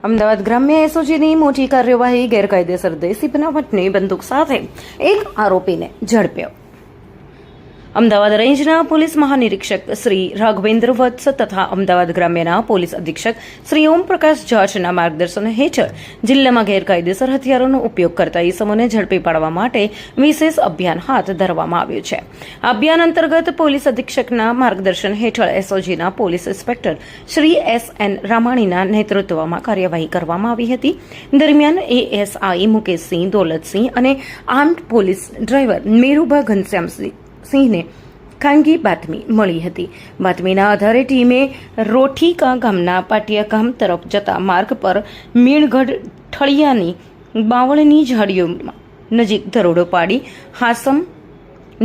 અમદાવાદ ગ્રામ્ય એસઓજીની મોટી કાર્યવાહી ગેરકાયદેસર દેશી બનાવટની બંદૂક સાથે એક આરોપીને ઝડપ્યો. અમદાવાદ રેન્જના પોલીસ મહાનિરીક્ષક શ્રી રાઘવેન્દ્ર વત્સ તથા અમદાવાદ ગ્રામ્યના પોલીસ અધિક્ષક શ્રી ઓમપ્રકાશ જાટના માર્ગદર્શન હેઠળ જિલ્લામાં ગેરકાયદેસર હથિયારોનો ઉપયોગ કરતા ઇસમોને ઝડપી પાડવા માટે વિશેષ અભિયાન હાથ ધરવામાં આવ્યું છે. આ અભિયાન અંતર્ગત પોલીસ અધિક્ષકના માર્ગદર્શન હેઠળ એસઓજીના પોલીસ ઇન્સ્પેક્ટર શ્રી એસ.એન. રામાણીના નેતૃત્વમાં કાર્યવાહી કરવામાં આવી હતી. દરમિયાન એએસઆઈ મુકેશસિંહ દોલતસિંહ અને આર્મ્ડ પોલીસ ડ્રાઈવર મેરુભા ઘનશ્યામસિંહને ખાનગી બાતમી મળી હતી. બાતમીના આધારે ટીમે રોઠીકા ગામના પાટિયા ગામ તરફ જતા માર્ગ પર મીણગઢ ઠળિયાની બાવળની ઝાડીઓમાં નજીક દરોડો પાડી હાસમ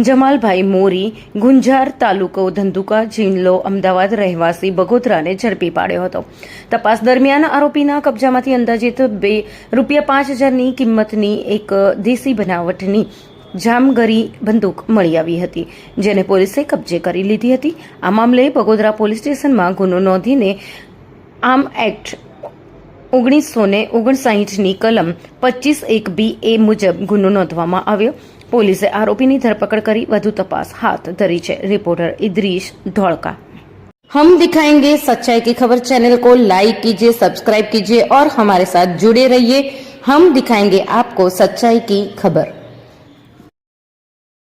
જમાલભાઈ મોરી ગુંજાર તાલુકો ધંધુકા જિલ્લો અમદાવાદ રહેવાસી બગોદરાને ઝડપી પાડ્યો હતો. તપાસ દરમિયાન આરોપીના કબજામાંથી અંદાજિત ₹5,000ની કિંમતની એક દેશી બનાવટની જામગરી બંદૂક મળી આવી હતી, જેને પોલીસે કબજે કરી લીધી હતી. આ મામલે બગોદરા પોલીસ સ્ટેશનમાં ગુનો નોંધીને આર્મ એક્ટ 1959ની કલમ 25(1)(b) મુજબ ગુનો નોંધવામાં આવ્યો. પોલીસે આરોપીની ધરપકડ કરી વધુ તપાસ હાથ ધરી છે. રિપોર્ટર ઇદ્રીશ ધોળકા. हम दिखाएंगे सच्चाई की खबर चैनल को लाइक कीजिए, सब्सक्राइब कीजिए और हमारे साथ जुड़े रहिए. हम दिखाएंगे आपको सच्चाई की खबर.